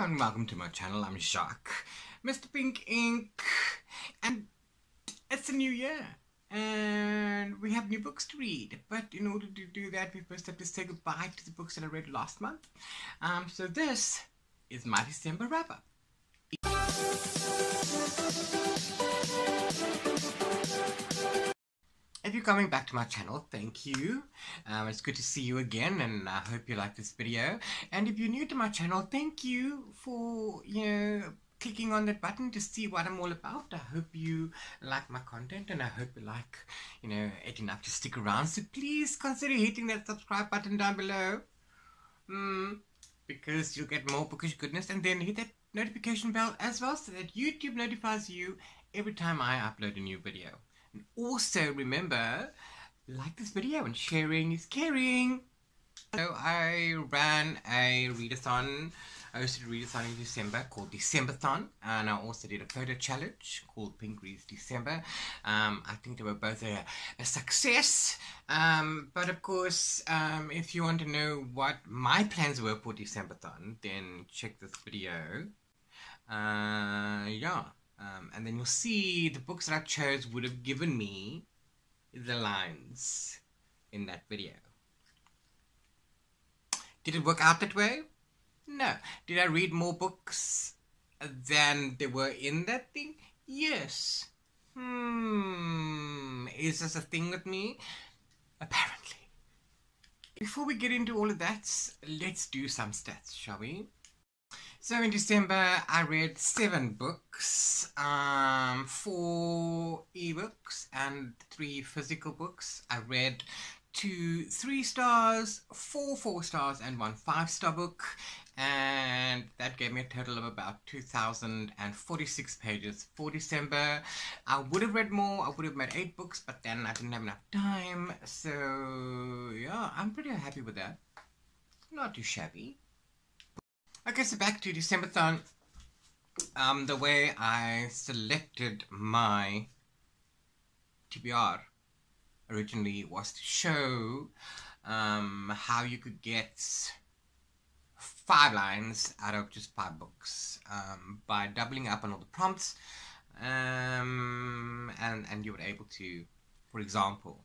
and welcome to my channel. I'm Jacques, Mr. Pink Ink, and it's a new year and we have new books to read. But in order to do that, we first have to say goodbye to the books that I read last month. So this is my December wrap-up. If you're coming back to my channel, thank you. It's good to see you again, and I hope you like this video. And if you're new to my channel, thank you for, clicking on that button to see what I'm all about. I hope you like my content, and I hope you like, it enough to stick around. So please consider hitting that subscribe button down below, because you'll get more bookish goodness. And then hit that notification bell as well, so that YouTube notifies you every time I upload a new video. And also remember, like this video, and sharing is caring. So I ran a readathon. I hosted a readathon in December called Decemberthon, and I also did a photo challenge called Pink Reads December. I think they were both a success. But of course, if you want to know what my plans were for Decemberthon, then check this video. And then you'll see the books that I chose would have given me the lines in that video. Did it work out that way? No. Did I read more books than there were in that thing? Yes. Is this a thing with me? Apparently. Before we get into all of that, let's do some stats, shall we? So in December, I read 7 books, 4 ebooks and 3 physical books. I read 2 3-stars, 4 4-stars, and 1 5-star book, and that gave me a total of about 2,046 pages for December. I would have read more. I would have made 8 books, but then I didn't have enough time. So yeah, I'm pretty happy with that. Not too shabby. Okay, so back to Decemberthon. The way I selected my TBR originally was to show how you could get 5 lines out of just 5 books by doubling up on all the prompts, and you were able to, for example,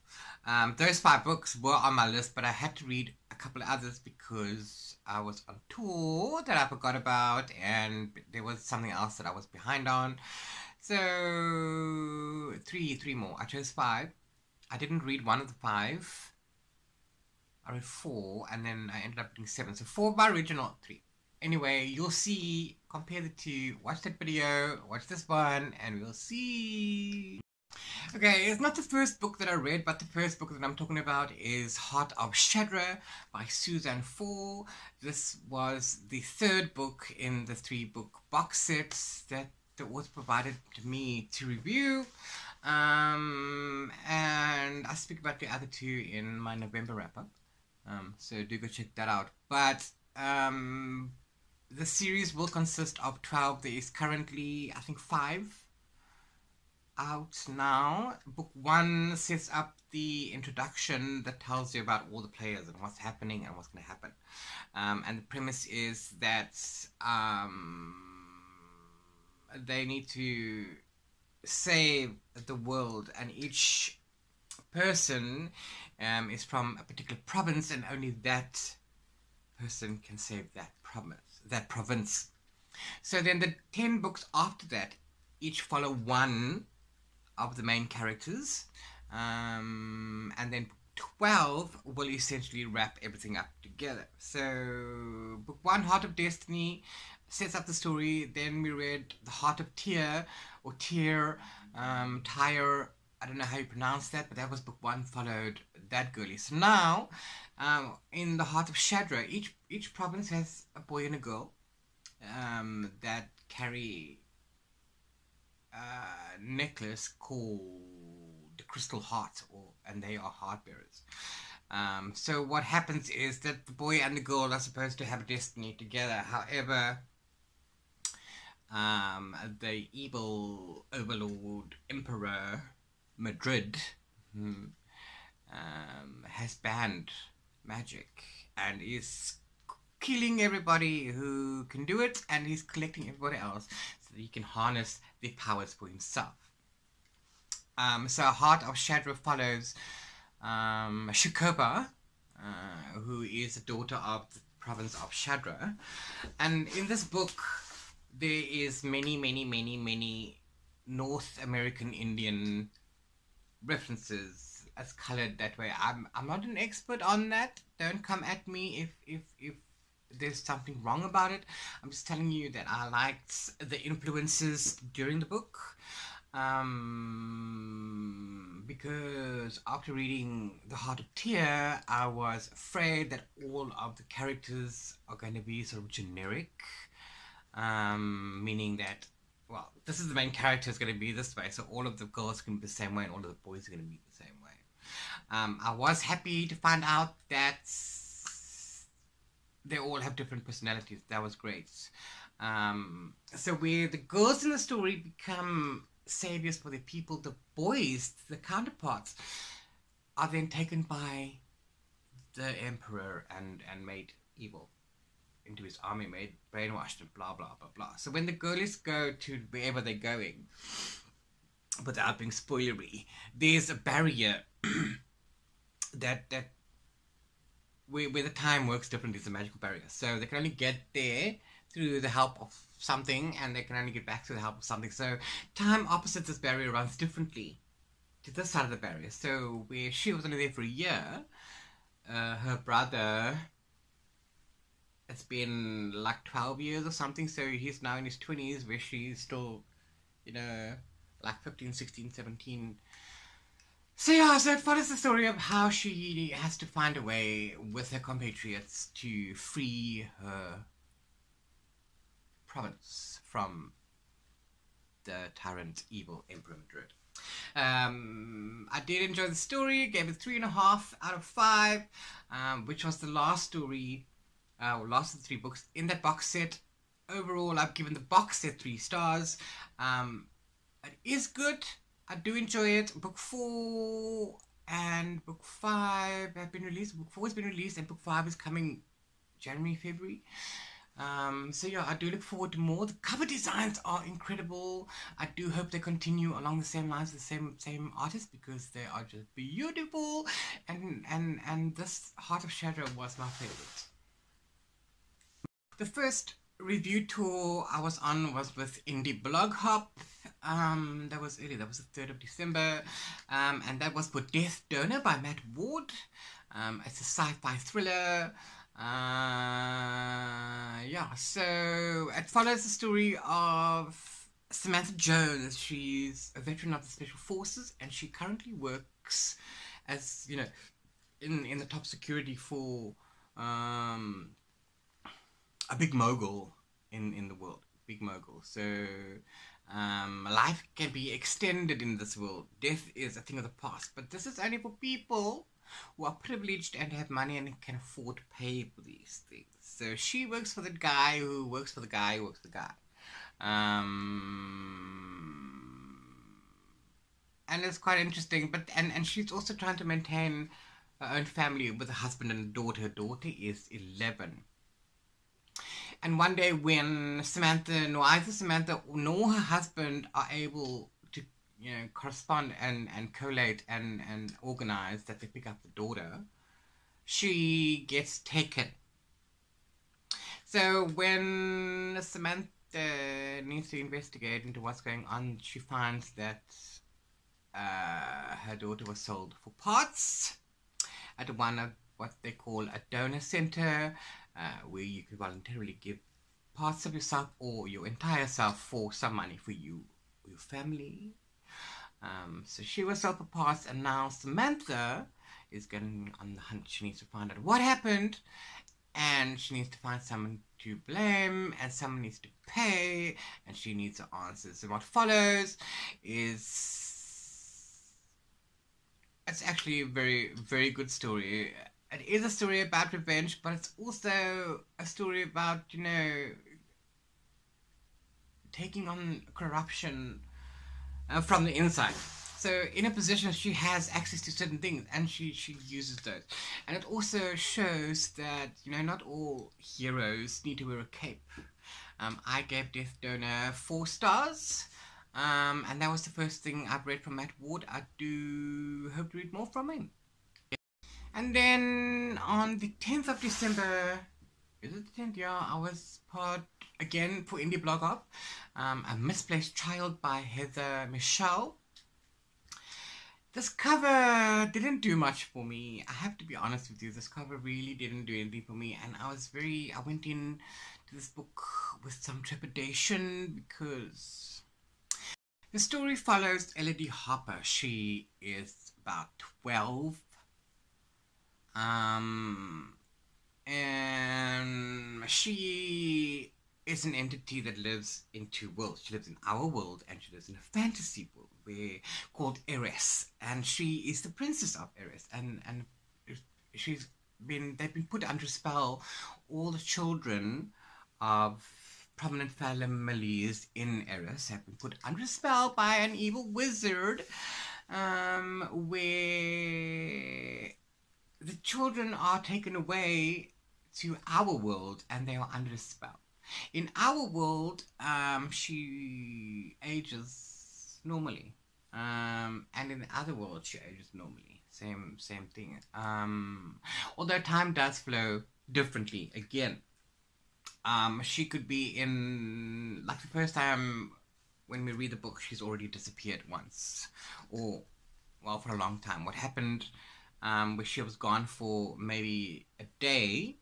those 5 books were on my list, but I had to read a couple of others because I was on tour that I forgot about, and there was something else that I was behind on. So three more. I chose 5. I didn't read one of the 5. I read 4, and then I ended up reading 7. So 4 by original, 3. Anyway, you'll see. Compare the 2. Watch that video. Watch this one, and we'll see. Okay, it's not the first book that I read, but the first book that I'm talking about is Heart of Shadra by Suzanne Foer. This was the 3rd book in the 3-book box sets that was provided to me to review. And I speak about the other 2 in my November wrap-up. So do go check that out. But the series will consist of 12. There is currently, I think, 5 out now. Book 1 sets up the introduction that tells you about all the players and what's happening and what's going to happen. And the premise is that they need to save the world, and each person is from a particular province, and only that person can save that province. So then the 10 books after that each follow one of the main characters, and then 12 will essentially wrap everything up together. So book 1, Heart of Destiny, sets up the story. Then we read The Heart of Tyr, or Tyr, Tyre, I don't know how you pronounce that, but that was book 1, followed that girly. So now, in The Heart of Shadra, each province has a boy and a girl that carry necklace called the Crystal Heart, and they are heart bearers. So what happens is that the boy and the girl are supposed to have a destiny together. However, the evil overlord Emperor Madrid has banned magic and is killing everybody who can do it, and he's collecting everybody else so that he can harness their powers for himself. So Heart of Shadra follows Shakoba, who is the daughter of the province of Shadra. And in this book, there is many North American Indian references as colored that way. I'm not an expert on that. Don't come at me if there's something wrong about it. I'm just telling you that I liked the influences during the book. Because after reading The Heart of Tear, I was afraid that all of the characters are going to be sort of generic, meaning that, well, this is the main character is going to be this way, so all of the girls are going to be the same way and all of the boys are going to be the same way. I was happy to find out that they all have different personalities. That was great. So where the girls in the story become saviors for their people, the boys, the counterparts, are then taken by the emperor and made evil into his army, made brainwashed and blah blah blah blah. So when the girlies go to wherever they're going, without being spoilery, there's a barrier that where the time works differently. It's a magical barrier, so they can only get there through the help of something, and they can only get back through the help of something. So time opposite this barrier runs differently to this side of the barrier. So where she was only there for a year, her brother, it's been like 12 years or something, so he's now in his 20s, where she's still, you know, like 15, 16, 17. So yeah, so it follows the story of how she has to find a way with her compatriots to free her province from the tyrant evil Emperor Madrid. I did enjoy the story, gave it 3.5 out of 5, which was the last story, last of the 3 books in that box set. Overall, I've given the box set 3 stars. It is good. I do enjoy it. Book 4 and Book 5 have been released. Book 4 has been released and Book 5 is coming January, February. So yeah, I do look forward to more. The cover designs are incredible. I do hope they continue along the same lines, the same artist, because they are just beautiful. And this Heart of Shadow was my favorite. The first review tour I was on was with Indie Blog Hop. That was early, that was the 3rd of December. And that was for Death Donor by Matt Ward. It's a sci-fi thriller. Yeah, so it follows the story of Samantha Jones. She's a veteran of the Special Forces, and she currently works as, you know, in the top security for a big mogul in the world. Big mogul. So life can be extended in this world. Death is a thing of the past, but this is only for people who are privileged and have money and can afford to pay for these things. So she works for the guy who works for the guy who works for the guy. And it's quite interesting, but and she's also trying to maintain her own family with a husband and a daughter. Her daughter is 11. And one day when neither Samantha nor her husband are able to, you know, correspond and collate and organize that they pick up the daughter, she gets taken. So when Samantha needs to investigate into what's going on, she finds that her daughter was sold for parts at one of what they call a donor center, where you could voluntarily give parts of yourself or your entire self for some money for you or your family. So she was sold for parts, and now Samantha is going on the hunt. She needs to find out what happened, and she needs to find someone to blame, and someone needs to pay, and she needs the answers. And what follows is, it's actually a very, very good story. It is a story about revenge, but it's also a story about, you know, taking on corruption from the inside. So in a position she has access to certain things, and she uses those. And it also shows that, you know, not all heroes need to wear a cape. I gave Death Donor 4 stars. And that was the first thing I've read from Matt Ward. I do hope to read more from him. And then on the 10th of December, is it the 10th? Yeah, I was part again for Indie Blog Up. A Misplaced Child by Heather Michelle. This cover didn't do much for me. I have to be honest with you. This cover really didn't do anything for me, and I went in to this book with some trepidation because the story follows Elodie Hopper. She is about 12. And she is an entity that lives in 2 worlds. She lives in our world, and she lives in a fantasy world called Eris, and she is the princess of Eris, and they've been put under spell. All the children of prominent families in Eris have been put under spell by an evil wizard, where the children are taken away to our world, and they are under spell. In our world, she ages normally, and in the other world, she ages normally. Same thing. Although time does flow differently. Again, she could be in, like, the first time when we read the book, she's already disappeared once, or, well, for a long time. What happened? Where she was gone for maybe a day.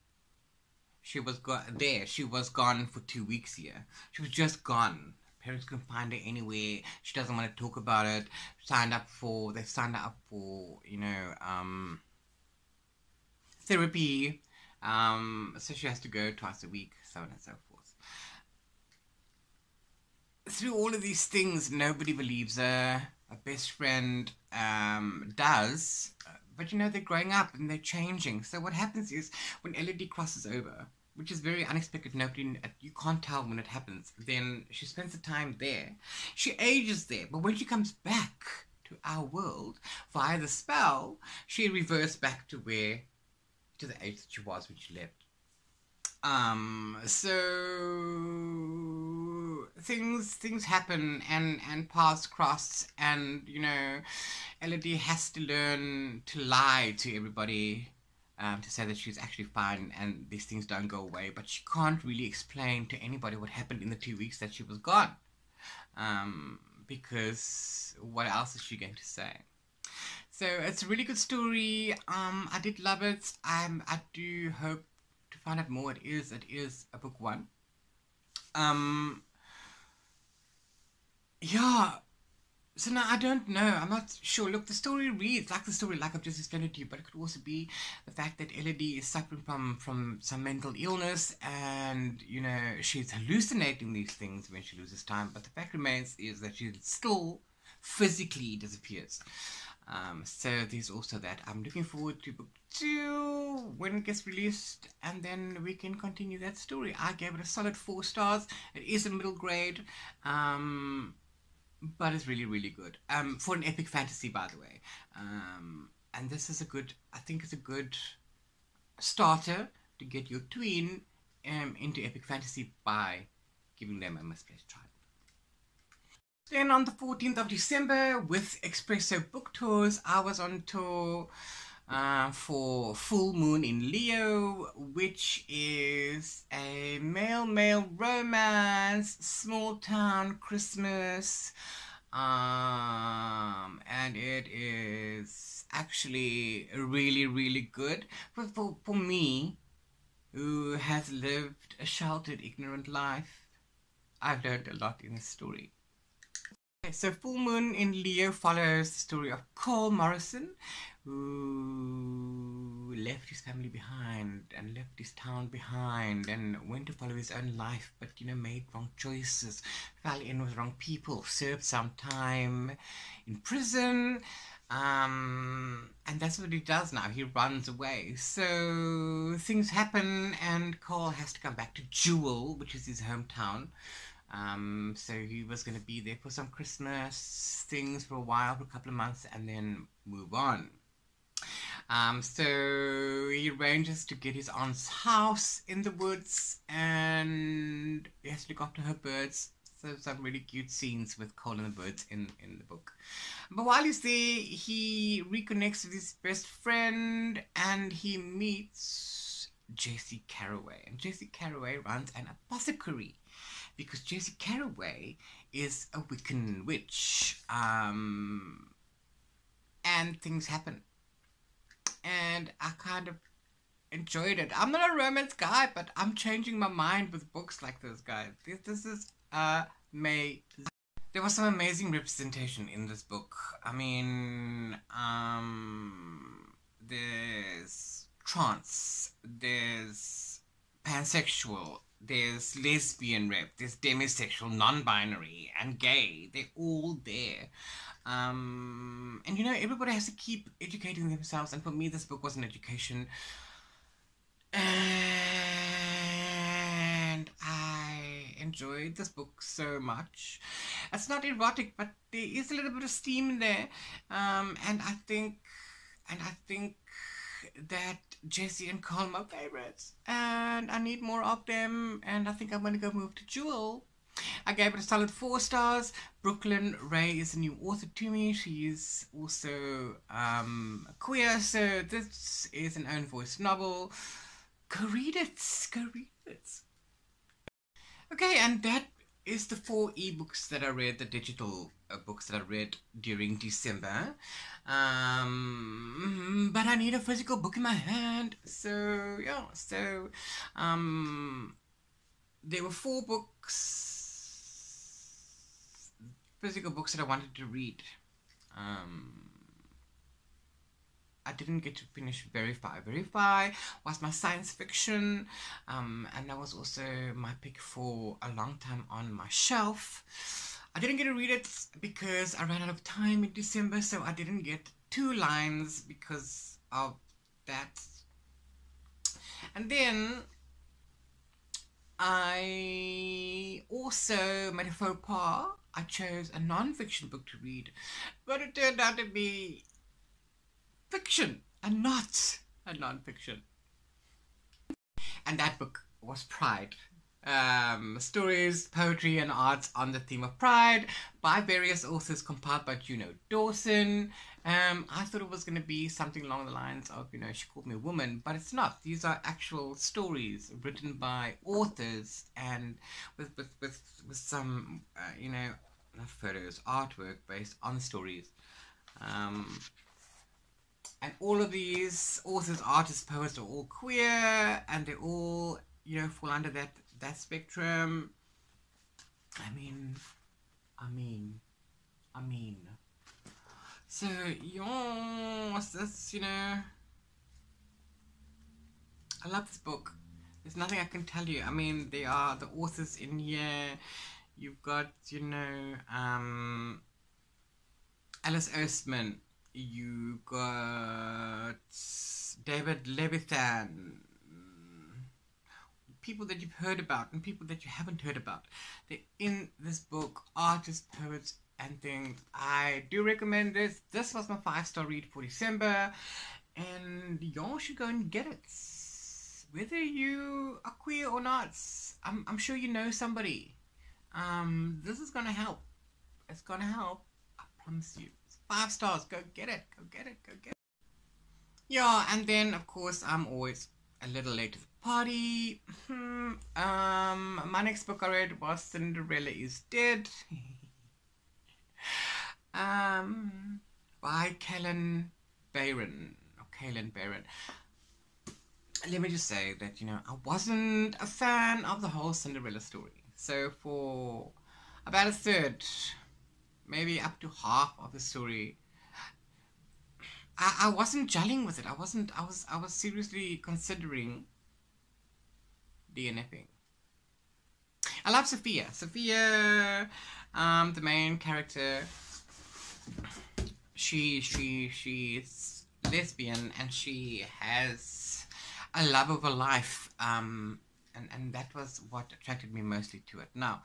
She was gone for 2 weeks here. She was just gone. Parents couldn't find her anywhere. She doesn't want to talk about it. They signed her up for, you know, therapy. So she has to go twice a week, so on and so forth. Through all of these things, nobody believes her. Her best friend does. But, you know, they're growing up and they're changing. So what happens is, when Elodie crosses over, which is very unexpected, you can't tell when it happens, then she spends the time there. She ages there, but when she comes back to our world via the spell, she reverts back to the age that she was when she left. So things happen, and paths cross, and, you know, Elodie has to learn to lie to everybody, to say that she's actually fine and these things don't go away, but she can't really explain to anybody what happened in the 2 weeks that she was gone, because what else is she going to say? So it's a really good story. I did love it. I do hope to find out more. It is a book 1. Yeah, so now I don't know, I'm not sure. Look, the story reads like the story like I've just explained to you, but it could also be the fact that Elodie is suffering from some mental illness, and, you know, she's hallucinating these things when she loses time, but the fact remains is that she still physically disappears. So there's also that. I'm looking forward to book 2 when it gets released, and then we can continue that story. I gave it a solid 4 stars. It is a middle grade, but it's really, really good. For an epic fantasy, by the way. And this is I think it's a good starter to get your tween into epic fantasy by giving them a Misplaced Child. Then on the 14th of December, with Expresso Book Tours, I was on tour for Full Moon in Leo, which is a male romance, small town Christmas, and it is actually really, really good. For me, who has lived a sheltered, ignorant life, I've learned a lot in this story. Okay, so Full Moon in Leo follows the story of Cole Morrison, who left his family behind and left his town behind and went to follow his own life, but, you know, made wrong choices, fell in with wrong people, served some time in prison, and that's what he does now. He runs away. So things happen, and Cole has to come back to Jewel, which is his hometown, So he was going to be there for some Christmas things for a while, for a couple of months, and then move on. So he arranges to get his aunt's house in the woods, and he has to look after her birds. So some really cute scenes with Cole and the birds in the book. But while he's there, he reconnects with his best friend, and he meets Jessie Carraway. And Jessie Carraway runs an apothecary, because Jessie Carraway is a Wiccan witch. And things happen. And I kind of enjoyed it. I'm not a romance guy, but I'm changing my mind with books like this, guys. This is amazing. There was some amazing representation in this book. I mean, there's trans, there's pansexual, there's lesbian rep, there's demisexual, non-binary, and gay. They're all there. And you know, everybody has to keep educating themselves, and for me this book was an education, and I enjoyed this book so much. It's not erotic, but there is a little bit of steam in there, and I think that Jessie and Cole are my favorites, and I need more of them, and I think I'm going to go move to Jewel. I gave it a solid 4 stars. Brooklyn Ray is a new author to me. She is also queer, so this is an own voice novel. Go read it. Go read it. Okay, and that is the 4 ebooks that I read, the digital books that I read during December. But I need a physical book in my hand. So, yeah. So, there were 4 books, physical books that I wanted to read. I didn't get to finish Verify. Verify was my science fiction, and that was also my pick for a long time on my shelf. I didn't get to read it because I ran out of time in December, so I didn't get 2 lines because of that. And then I also made a faux pas. I chose a non-fiction book to read, but it turned out to be fiction and not a non-fiction. And that book was Pride. Stories, poetry and arts on the theme of pride by various authors compiled by Juno Dawson. I thought it was going to be something along the lines of, you know, she called me a woman, but it's not. These are actual stories written by authors and with some, you know, not photos, artwork based on stories. And all of these authors, artists, poets are all queer, and they all, you know, fall under that spectrum. I mean. So, yes, that's, you know, I love this book. There's nothing I can tell you. I mean, there are the authors in here. You've got, you know, Alice Oseman. You got David Levithan. People that you've heard about and people that you haven't heard about. They're in this book, artists, poets, and things. I do recommend this. This was my 5-star read for December, and y'all should go and get it. Whether you are queer or not, I'm sure you know somebody. This is gonna help. It's gonna help. I promise you. 5 stars. Go get it. Go get it. Go get it. Yeah, and then of course I'm always a little late to the party. My next book I read was Cinderella is Dead. By Kaylin Barron. Let me just say that, you know, I wasn't a fan of the whole Cinderella story. So for about a third, maybe up to half of the story, I wasn't gelling with it. I was seriously considering DNFing. I love Sophia. Sophia, the main character, she's lesbian, and she has a love of her life and that was what attracted me mostly to it. Now,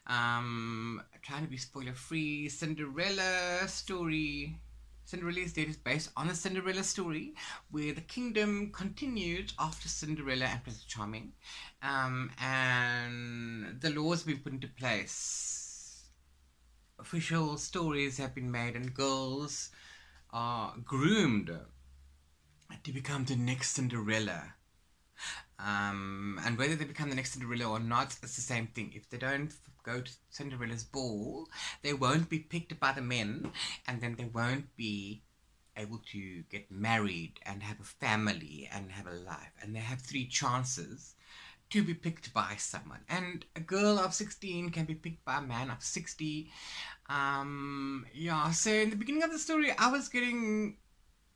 trying to be spoiler free, Cinderella story. Cinderella is Dead is based on a Cinderella story where the kingdom continued after Cinderella and Prince Charming, and the laws have been put into place. Official stories have been made, and girls are groomed to become the next Cinderella. And whether they become the next Cinderella or not, it's the same thing. If they don't go to Cinderella's ball, they won't be picked by the men, and then they won't be able to get married and have a family and have a life. And they have 3 chances to be picked by someone. And a girl of 16 can be picked by a man of 60. Yeah, so in the beginning of the story, I was getting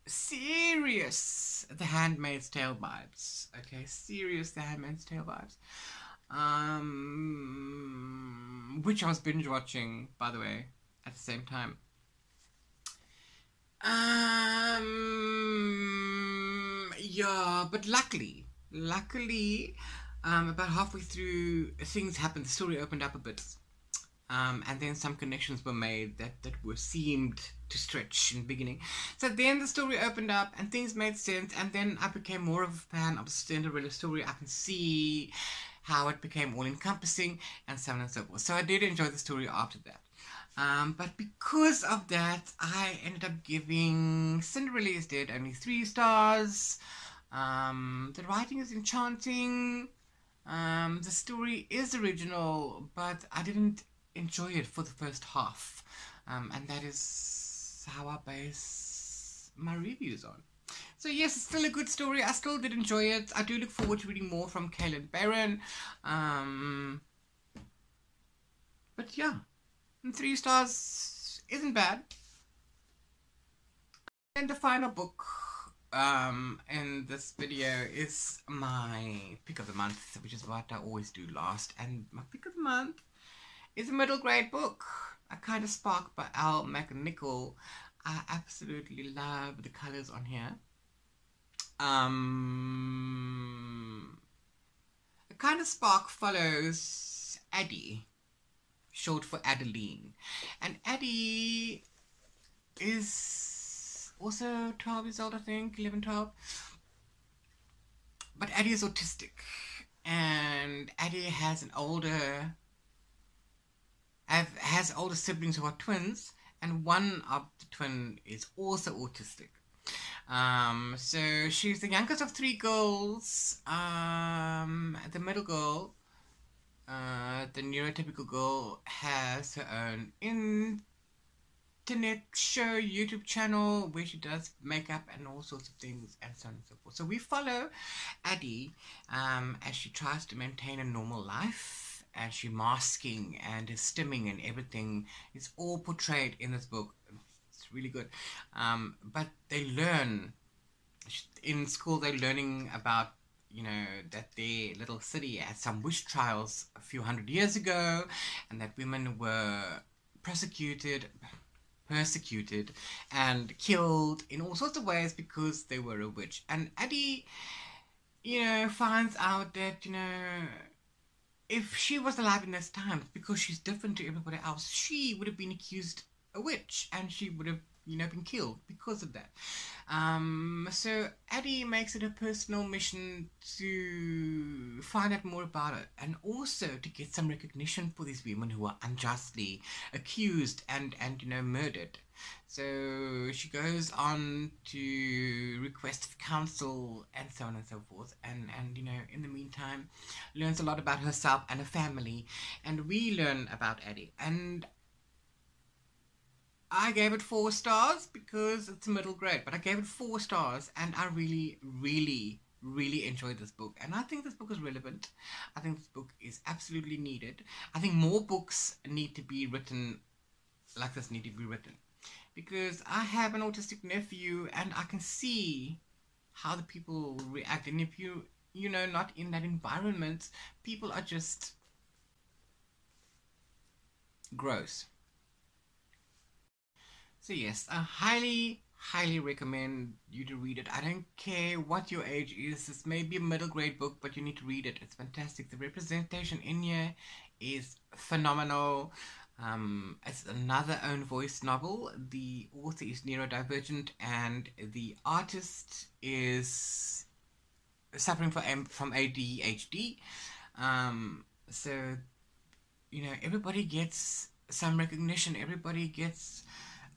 serious The Handmaid's Tale vibes. Okay, serious The Handmaid's Tale vibes. Which I was binge watching, by the way, at the same time. Yeah, but luckily, about halfway through, things happened. The story opened up a bit. And then some connections were made that were seemed to stretch in the beginning. So then the story opened up and things made sense, and then I became more of a fan of the Cinderella story. I can see how it became all-encompassing and so on and so forth. So I did enjoy the story after that. But because of that, I ended up giving Cinderella is Dead only 3 stars. The writing is enchanting. The story is original, but I didn't enjoy it for the first half, and that is how I base my reviews on. So yes, it's still a good story. I still did enjoy it. I do look forward to reading more from Kaylin Barron. But yeah, 3 stars isn't bad. And the final book in this video is my pick of the month, which is what I always do last. And my pick of the month is a middle grade book, A Kind of Spark by Al McNichol. I absolutely love the colors on here. A Kind of Spark follows Addie, short for Adeline. And Addie is also 12 years old, I think, 11, 12. But Addie is autistic. And Addie has older siblings who are twins, and one of the twin is also autistic. So she's the youngest of 3 girls. The middle girl, the neurotypical girl, has her own internet show, YouTube channel, where she does makeup and all sorts of things, and so on and so forth. So we follow Addie as she tries to maintain a normal life. And she's masking and is stimming, and everything is all portrayed in this book. It's really good. But they learn in school. They're learning about, you know, that their little city had some witch trials a few hundred years ago, and that women were persecuted and killed in all sorts of ways because they were a witch. And Addie, you know, finds out that, you know, if she was alive in those times, because she's different to everybody else, she would have been accused a witch, and she would have, you know, been killed because of that. So Addie makes it a personal mission to find out more about it, and also to get some recognition for these women who are unjustly accused and you know, murdered. So she goes on to request counsel and so on and so forth, and you know, in the meantime learns a lot about herself and her family, and we learn about Addie. And I gave it 4 stars because it's middle grade, but I gave it 4 stars, and I really enjoyed this book, and I think this book is relevant. I think this book is absolutely needed. I think more books need to be written like this, because I have an autistic nephew, and I can see how the people react. And if you know, not in that environment, people are just gross. So yes, I highly highly recommend you to read it. I don't care what your age is. This may be a middle grade book, but you need to read it. It's fantastic. The representation in here is phenomenal. It's another own voice novel. The author is neurodivergent and the artist is suffering from ADHD. So, you know, everybody gets some recognition. Everybody gets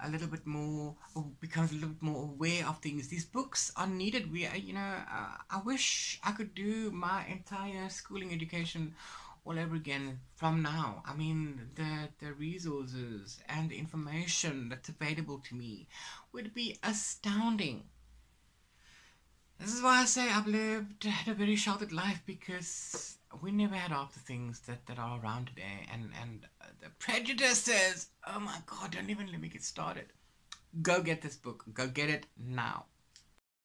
a little bit more, or becomes a little bit more aware of things. These books are needed. I wish I could do my entire schooling education all over again from now. I mean, the resources and the information that's available to me would be astounding. This is why I say I've lived a very sheltered life, because we never had half the things that are around today, and the prejudices. Oh my God, don't even let me get started. Go get this book. Go get it now.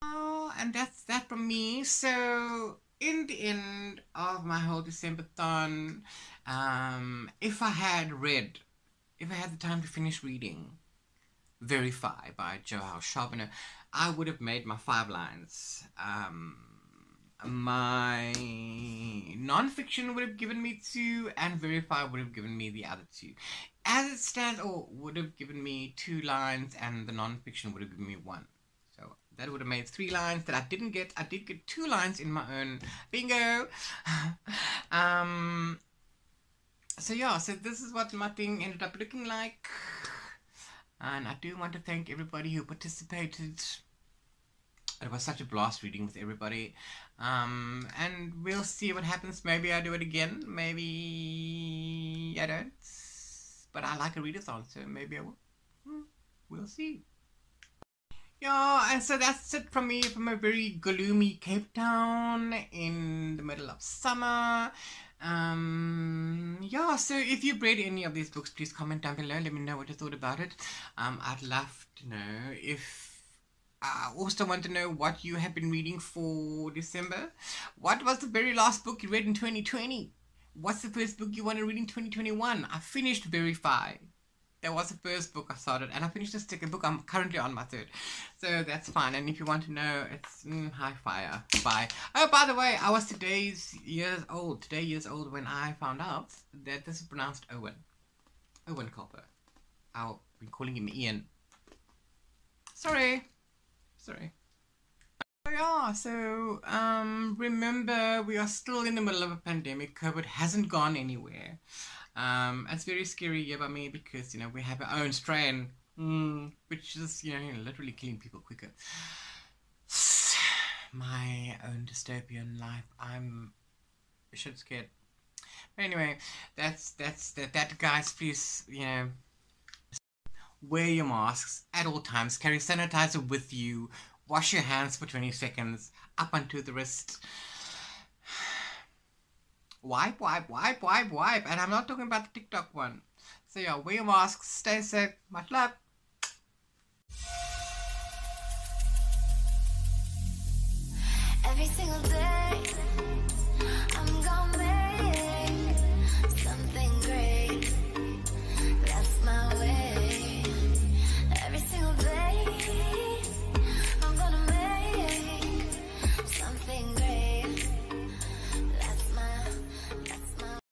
Oh, and that's that from me. So in the end of my whole December-thon, if I had the time to finish reading Verify by xoxo, I would have made my 5 lines. My non-fiction would have given me 2, and Verify would have given me the other 2. As it stands, or would have given me 2 lines, and the non-fiction would have given me 1. So that would have made 3 lines that I didn't get. I did get 2 lines in my own bingo. So yeah, so this is what my thing ended up looking like. And I do want to thank everybody who participated. It was such a blast reading with everybody. And we'll see what happens. Maybe I do it again. Maybe I don't. But I like a readathon, so maybe I will. We'll see. Yeah, and so that's it from me, from a very gloomy Cape Town in the middle of summer. Yeah, so if you've read any of these books, please comment down below. Let me know what you thought about it. I'd love to know. If I also want to know what you have been reading for December. What was the very last book you read in 2020? What's the first book you want to read in 2021? I finished Verify. That was the first book I started, and I finished the second book. I'm currently on my 3rd, so that's fine. And if you want to know, it's high fire. Bye. Oh, by the way, I was today years old when I found out that this is pronounced Owen Culper. I've been calling him Ian. Sorry. So yeah, so remember, we are still in the middle of a pandemic. COVID hasn't gone anywhere. It's very scary here by me, because, you know, we have our own strain, which is, you know, literally killing people quicker. My own dystopian life. I'm shit scared. But anyway, that's that, guys. Please, you know, wear your masks at all times. Carry sanitizer with you. Wash your hands for 20 seconds up onto the wrist. Wipe. And I'm not talking about the TikTok one. So yeah, wear your masks, stay safe, much love. Every single day